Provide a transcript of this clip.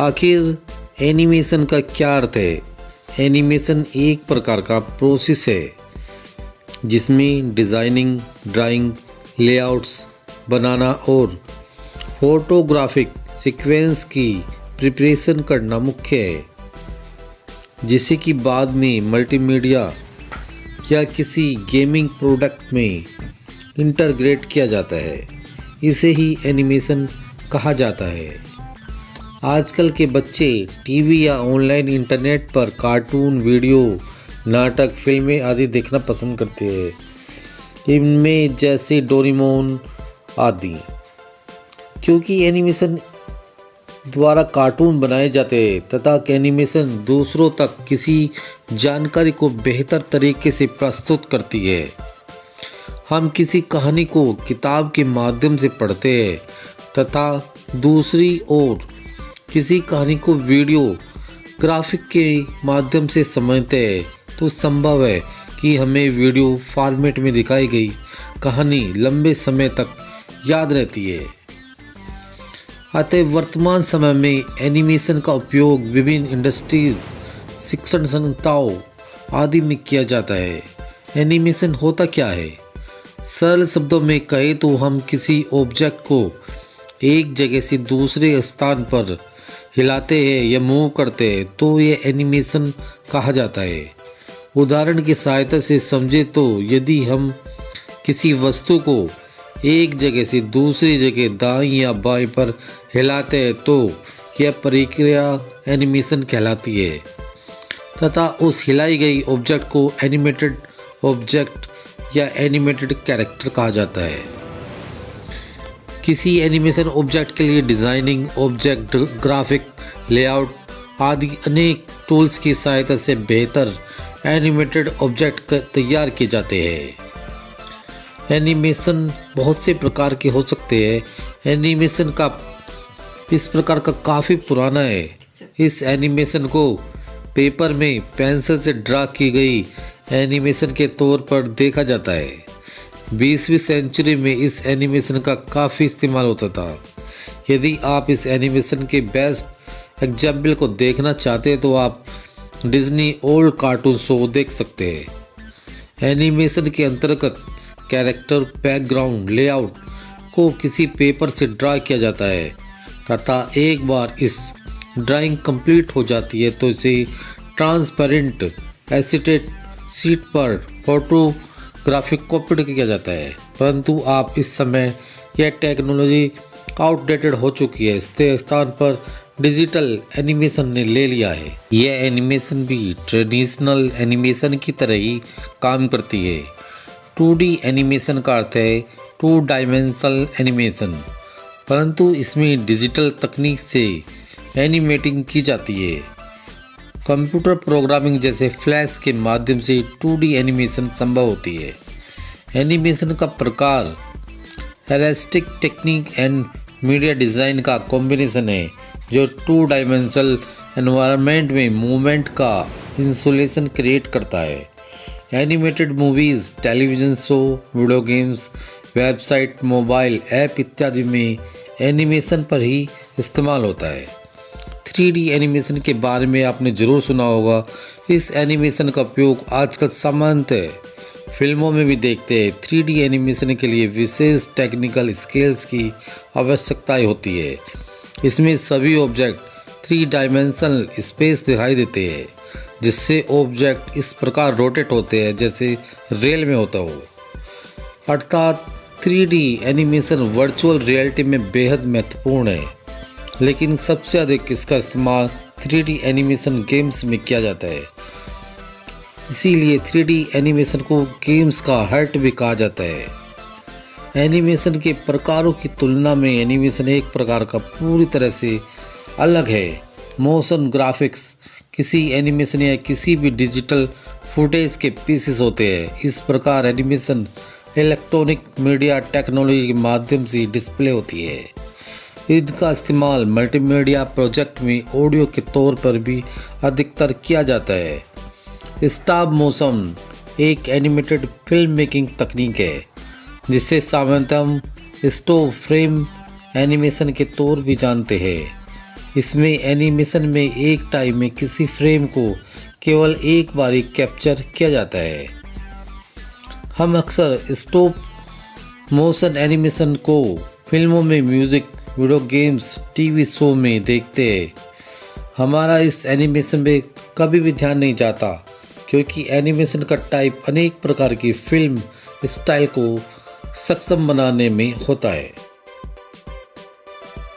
आखिर एनिमेशन का क्या अर्थ है? एनिमेशन एक प्रकार का प्रोसेस है जिसमें डिज़ाइनिंग, ड्राइंग, लेआउट्स बनाना और फोटोग्राफिक सीक्वेंस की प्रिपरेशन करना मुख्य है, जिसे कि बाद में मल्टीमीडिया या किसी गेमिंग प्रोडक्ट में इंटीग्रेट किया जाता है। इसे ही एनिमेशन कहा जाता है। आजकल के बच्चे टीवी या ऑनलाइन इंटरनेट पर कार्टून, वीडियो, नाटक, फिल्में आदि देखना पसंद करते हैं, इनमें जैसे डोरेमोन आदि, क्योंकि एनिमेशन द्वारा कार्टून बनाए जाते हैं तथा एनिमेशन दूसरों तक किसी जानकारी को बेहतर तरीके से प्रस्तुत करती है। हम किसी कहानी को किताब के माध्यम से पढ़ते हैं तथा दूसरी ओर किसी कहानी को वीडियो ग्राफिक के माध्यम से समझते हैं, तो संभव है कि हमें वीडियो फॉर्मेट में दिखाई गई कहानी लंबे समय तक याद रहती है। अतः वर्तमान समय में एनिमेशन का उपयोग विभिन्न इंडस्ट्रीज, शिक्षण संस्थाओं आदि में किया जाता है। एनिमेशन होता क्या है? सरल शब्दों में कहें तो हम किसी ऑब्जेक्ट को एक जगह से दूसरे स्थान पर हिलाते हैं या मूव करते हैं तो ये एनिमेशन कहा जाता है। उदाहरण की सहायता से समझे तो यदि हम किसी वस्तु को एक जगह से दूसरी जगह दाईं या बाईं पर हिलाते हैं तो यह प्रक्रिया एनिमेशन कहलाती है तथा उस हिलाई गई ऑब्जेक्ट को एनिमेटेड ऑब्जेक्ट या एनिमेटेड कैरेक्टर कहा जाता है। किसी एनिमेशन ऑब्जेक्ट के लिए डिज़ाइनिंग, ऑब्जेक्ट ग्राफिक, लेआउट आदि अनेक टूल्स की सहायता से बेहतर एनिमेटेड ऑब्जेक्ट तैयार किए जाते हैं। एनिमेशन बहुत से प्रकार के हो सकते हैं। एनिमेशन का इस प्रकार का काफ़ी पुराना है। इस एनिमेशन को पेपर में पेंसिल से ड्रा की गई एनिमेशन के तौर पर देखा जाता है। 20वीं सेंचुरी में इस एनिमेशन का काफ़ी इस्तेमाल होता था। यदि आप इस एनिमेशन के बेस्ट एग्जाम्पल को देखना चाहते हैं तो आप डिज्नी ओल्ड कार्टून शो देख सकते हैं। एनिमेशन के अंतर्गत कैरेक्टर, बैकग्राउंड, लेआउट को किसी पेपर से ड्रा किया जाता है तथा एक बार इस ड्राइंग कंप्लीट हो जाती है तो इसे ट्रांसपेरेंट एसीटेट शीट पर फोटोग्राफिक कॉपी किया जाता है। परंतु आप इस समय यह टेक्नोलॉजी आउटडेटेड हो चुकी है। इसके स्थान पर डिजिटल एनिमेशन ने ले लिया है। यह एनिमेशन भी ट्रेडिशनल एनिमेशन की तरह ही काम करती है। 2D एनिमेशन का अर्थ है 2 डायमेंशनल एनिमेशन, परंतु इसमें डिजिटल तकनीक से एनिमेटिंग की जाती है। कंप्यूटर प्रोग्रामिंग जैसे फ्लैश के माध्यम से 2D एनिमेशन संभव होती है। एनिमेशन का प्रकार realistic technique and media design का कॉम्बिनेशन है जो 2 डायमेंशनल एनवायरनमेंट में मूवमेंट का इंसुलेशन क्रिएट करता है। Animated movies, television show, video games, website, mobile app इत्यादि में एनिमेशन पर ही इस्तेमाल होता है। 3D एनिमेशन के बारे में आपने ज़रूर सुना होगा। इस एनिमेशन का उपयोग आजकल सामान्यतः फिल्मों में भी देखते हैं। 3D एनिमेशन के लिए विशेष टेक्निकल स्किल्स की आवश्यकता होती है। इसमें सभी ऑब्जेक्ट 3 डायमेंशनल स्पेस दिखाई देते हैं, जिससे ऑब्जेक्ट इस प्रकार रोटेट होते हैं जैसे रेल में होता हो। अर्थात 3D एनिमेशन वर्चुअल रियलिटी में बेहद महत्वपूर्ण है, लेकिन सबसे अधिक इसका इस्तेमाल 3D एनिमेशन गेम्स में किया जाता है। इसीलिए 3D एनिमेशन को गेम्स का हार्ट भी कहा जाता है। एनिमेशन के प्रकारों की तुलना में एनिमेशन एक प्रकार का पूरी तरह से अलग है। मोशन ग्राफिक्स किसी एनिमेशन या किसी भी डिजिटल फुटेज के पीसेस होते हैं। इस प्रकार एनिमेशन इलेक्ट्रॉनिक मीडिया टेक्नोलॉजी के माध्यम से डिस्प्ले होती है। इनका इस्तेमाल मल्टीमीडिया प्रोजेक्ट में ऑडियो के तौर पर भी अधिकतर किया जाता है। स्टॉप मोशन एक एनिमेटेड फिल्म मेकिंग तकनीक है जिसे सामान्यतः स्टॉप फ्रेम एनिमेशन के तौर भी जानते हैं। इसमें एनिमेशन में एक टाइम में किसी फ्रेम को केवल एक बार ही कैप्चर किया जाता है। हम अक्सर स्टॉप मोशन एनिमेशन को फिल्मों में, music, video games, TV show में देखते हैं। हमारा इस एनिमेशन में कभी भी ध्यान नहीं जाता, क्योंकि एनिमेशन का टाइप अनेक प्रकार की फिल्म स्टाइल को सक्षम बनाने में होता है।